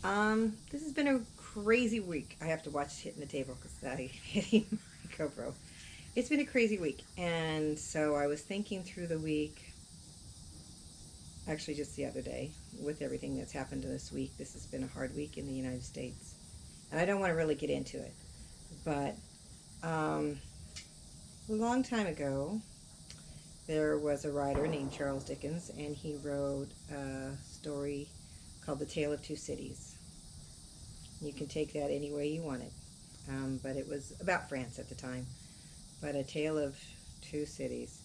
This has been a crazy week. I have to watch hitting the table because I hitting my GoPro. It's been a crazy week, and so I was thinking through the week, actually just the other day, with everything that's happened this week. This has been a hard week in the United States, and I don't want to really get into it, but a long time ago, there was a writer named Charles Dickens, and he wrote a story called The Tale of Two Cities. You can take that any way you want it. But it was about France at the time. But A Tale of Two Cities.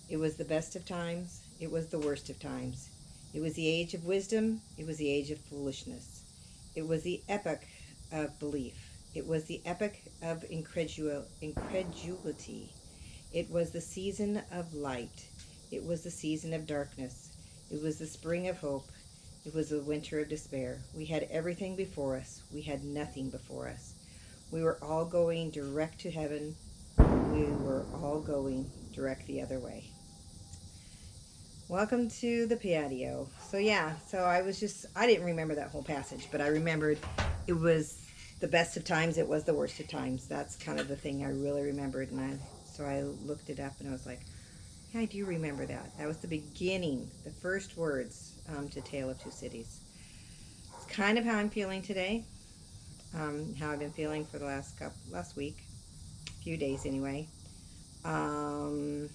It was the best of times. It was the worst of times. It was the age of wisdom. It was the age of foolishness. It was the epoch of belief. It was the epoch of incredulity. It was the season of light. It was the season of darkness. It was the spring of hope. It was the winter of despair. We had everything before us. We had nothing before us. We were all going direct to heaven. We were all going direct the other way. Welcome to the patio. So I didn't remember that whole passage, but I remembered it was the best of times. It was the worst of times. That's kind of the thing I really remembered. So I looked it up and I was like, yeah, I do remember that. That was the beginning, the first words to Tale of Two Cities. It's kind of how I'm feeling today, how I've been feeling for the last week, few days anyway. So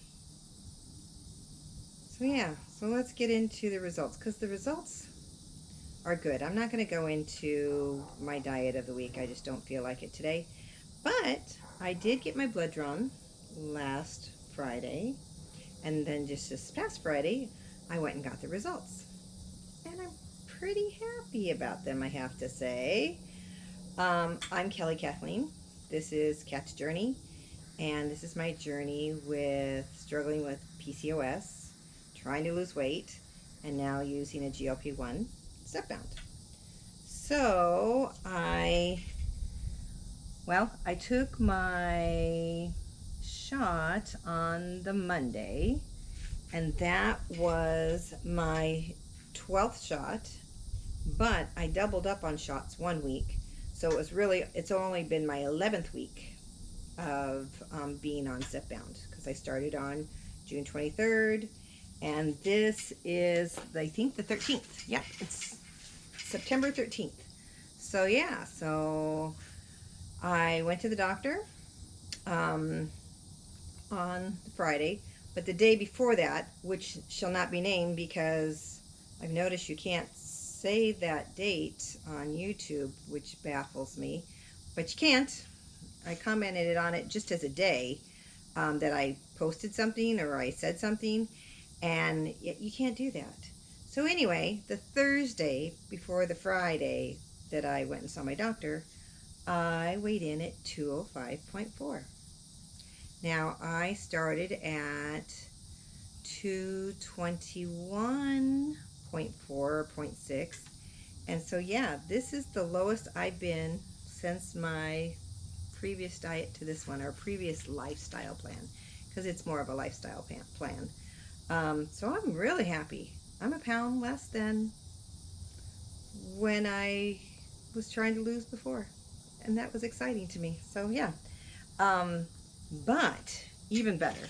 let's get into the results, because the results are good. I'm not going to go into my diet of the week. I just don't feel like it today. But I did get my blood drawn last Friday, and then just this past Friday, I went and got the results. And I'm pretty happy about them, I have to say. I'm Kelly Kathleen. This is Kat's Journey, and this is my journey with struggling with PCOS, trying to lose weight, and now using a GLP-1 Zepbound. So I took my shot on the Monday, and that was my 12th shot, but I doubled up on shots 1 week, so it's only been my 11th week of being on Zepbound, because I started on June 23rd, and this is, I think, the 13th. Yeah, it's September 13th. So I went to the doctor on Friday, but the day before that, which shall not be named because I've noticed you can't say that date on YouTube, which baffles me, but you can't. I commented on it just as a day that I posted something or I said something, and you can't do that. So anyway, the Thursday before the Friday that I went and saw my doctor, I weighed in at 205.4. Now, I started at 221.4 or 0.6. And so, yeah, this is the lowest I've been since my previous diet to this one, or previous lifestyle plan, because it's more of a lifestyle plan. So I'm really happy. I'm a pound less than when I was trying to lose before, and that was exciting to me. So yeah. But even better,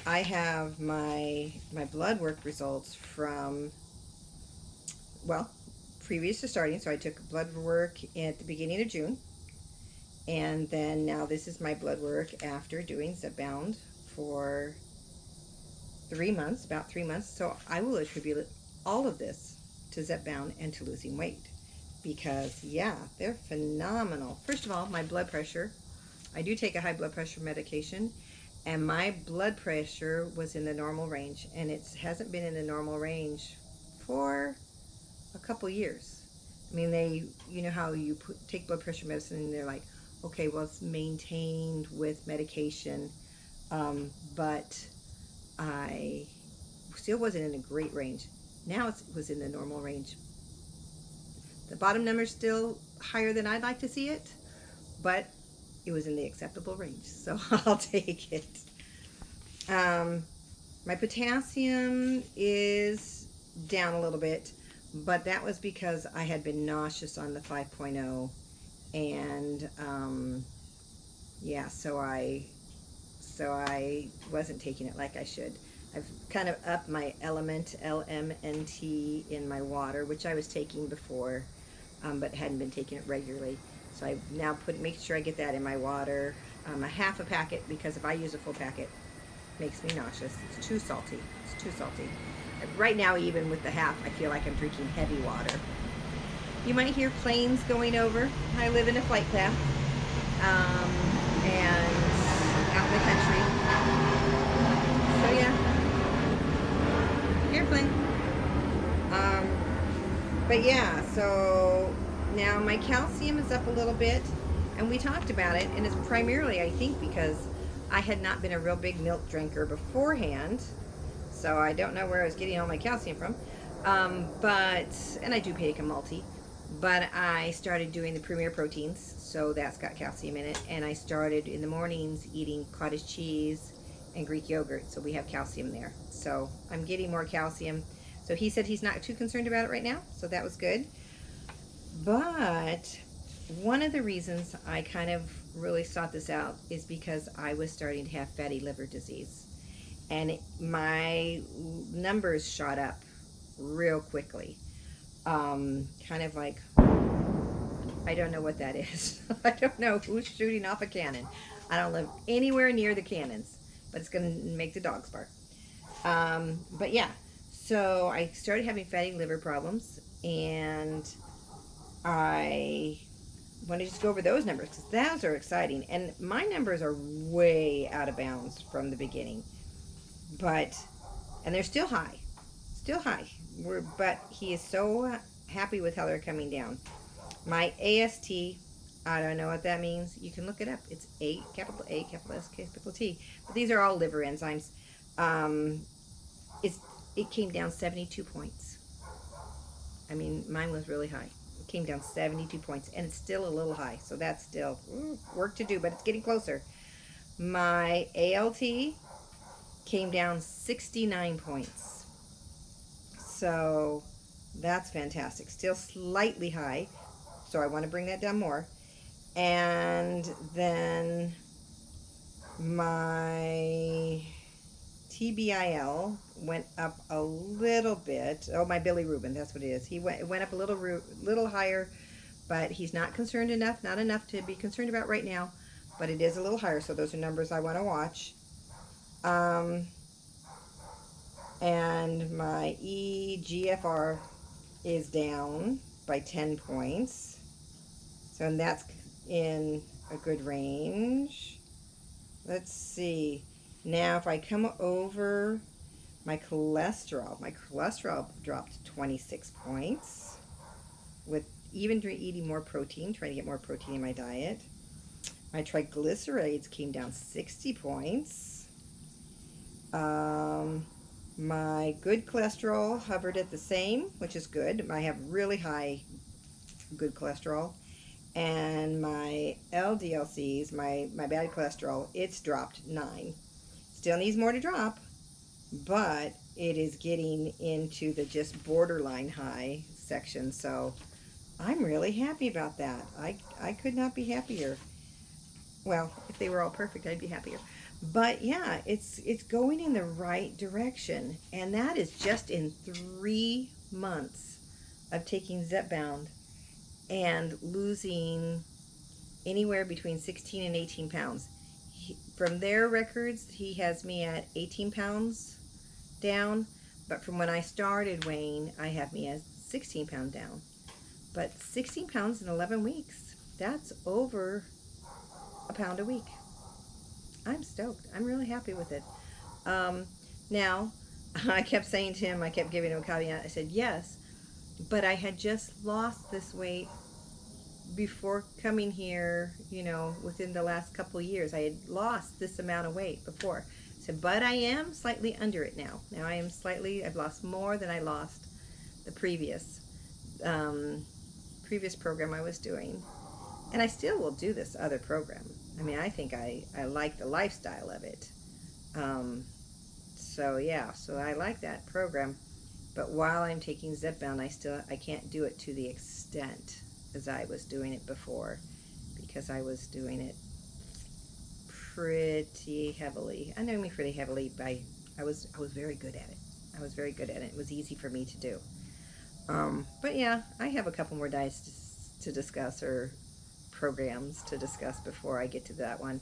I have my blood work results from, previous to starting. So I took blood work at the beginning of June, and then now this is my blood work after doing Zepbound for 3 months, about 3 months. So I will attribute all of this to Zepbound and to losing weight, because yeah, they're phenomenal. First of all, my blood pressure, I do take a high blood pressure medication, and my blood pressure was in the normal range, and it hasn't been in the normal range for a couple years. I mean, you know how you take blood pressure medicine and they're like, okay, well, it's maintained with medication, but I still wasn't in a great range. Now it was in the normal range. The bottom number's still higher than I'd like to see it, but it was in the acceptable range, so I'll take it. My potassium is down a little bit, but that was because I had been nauseous on the 5.0, and yeah, so I wasn't taking it like I should. I've kind of upped my element, LMNT, in my water, which I was taking before, but hadn't been taking it regularly. So I now make sure I get that in my water, a half a packet, because if I use a full packet, it makes me nauseous. It's too salty. It's too salty. Right now, even with the half, I feel like I'm drinking heavy water. You might hear planes going over. I live in a flight path, and out in the country. So yeah, airplane. But yeah, so now my calcium is up a little bit, and we talked about it, and it's primarily, I think, because I had not been a real big milk drinker beforehand, so I don't know where I was getting all my calcium from. And I do take a multi, but I started doing the Premier Proteins, so that's got calcium in it, and I started in the mornings eating cottage cheese and Greek yogurt, so we have calcium there. So I'm getting more calcium. So he said he's not too concerned about it right now, so that was good. But one of the reasons I kind of really sought this out is because I was starting to have fatty liver disease, and my numbers shot up real quickly. Kind of like, I don't know what that is. I don't know who's shooting off a cannon. I don't live anywhere near the cannons, but it's going to make the dogs bark. But yeah, so I started having fatty liver problems, and I want to just go over those numbers because those are exciting. And my numbers are way out of bounds from the beginning, and they're still high, still high. But he is so happy with how they're coming down. My AST, I don't know what that means. You can look it up. It's capital A, capital S, capital T. But these are all liver enzymes. It came down 72 points. I mean, mine was really high. It came down 72 points, and it's still a little high. So that's still work to do, but it's getting closer. My ALT came down 69 points. So that's fantastic. Still slightly high, so I want to bring that down more. And then my TBIL went up a little bit. Oh, my bilirubin, that's what it is. It went up a little higher, but he's not concerned enough, not enough to be concerned about right now, but it is a little higher, so those are numbers I want to watch. And my EGFR is down by 10 points. So, and that's in a good range. Let's see. Now, if I come over my cholesterol dropped 26 points with even eating more protein, trying to get more protein in my diet. My triglycerides came down 60 points. My good cholesterol hovered at the same, which is good. I have really high good cholesterol. And my LDLCs, my bad cholesterol, it's dropped 9. Still needs more to drop, but it is getting into the just borderline high section. So I'm really happy about that. I could not be happier. Well, if they were all perfect, I'd be happier. But yeah, it's going in the right direction, and that is just in 3 months of taking Zepbound and losing anywhere between 16 and 18 pounds. From their records, he has me at 18 pounds down, but from when I started weighing, I have me at 16 pounds down. But 16 pounds in 11 weeks, that's over a pound a week. I'm stoked. I'm really happy with it. Now, I kept saying to him, I kept giving him a caveat. I said, yes, but I had just lost this weight before coming here, within the last couple of years. I had lost this amount of weight before. I said, but I am slightly under it now. Now I've lost more than I lost the previous program I was doing. And I still will do this other program. I mean, I think I like the lifestyle of it. So yeah, so I like that program. But while I'm taking Zepbound, I can't do it to the extent as I was doing it before, because I was doing it pretty heavily. I know me pretty heavily by I was very good at it. I was very good at it. It was easy for me to do. But yeah, I have a couple more diets to discuss, or programs to discuss, before I get to that one.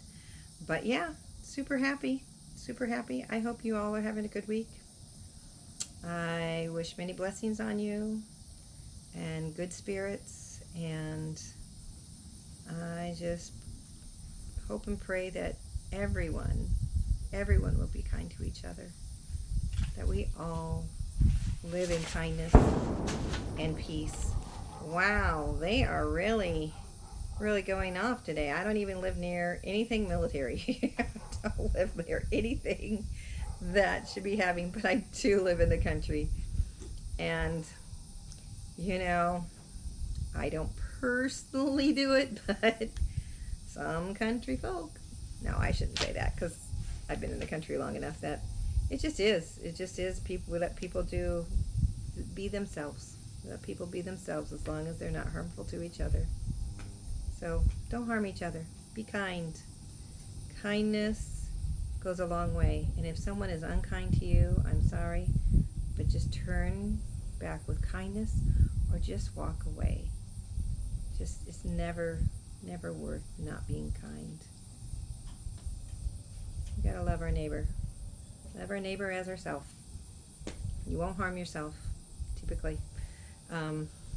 But yeah, super happy. Super happy. I hope you all are having a good week. I wish many blessings on you and good spirits, and I just hope and pray that everyone will be kind to each other, that we all live in kindness and peace. Wow, they are really going off today. I don't even live near anything military. I don't live near anything that should be having, but I do live in the country. And, you know, I don't personally do it, but some country folk. No, I shouldn't say that, because I've been in the country long enough that it just is. It just is. We let people be themselves. Let people be themselves, as long as they're not harmful to each other. So don't harm each other. Be kind. Kindness goes a long way. And if someone is unkind to you, I'm sorry, but just turn back with kindness, or just walk away. It's never worth not being kind. We gotta love our neighbor. Love our neighbor as ourselves. You won't harm yourself, typically.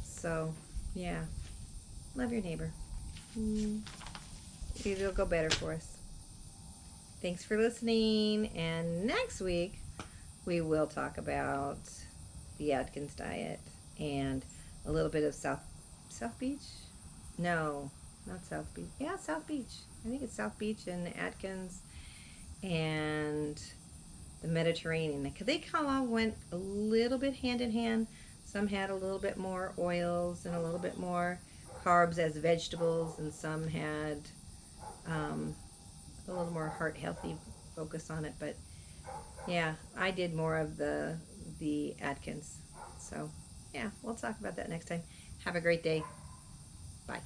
So, yeah, love your neighbor. It'll go better for us. Thanks for listening, and next week we will talk about the Atkins diet and a little bit of South Beach? No, not South Beach. Yeah, South Beach. I think it's South Beach and Atkins and the Mediterranean. They all went a little bit hand in hand. Some had a little bit more oils and a little bit more carbs as vegetables, and some had a little more heart healthy focus on it. But yeah, I did more of the Atkins. So yeah, we'll talk about that next time. Have a great day. Bye.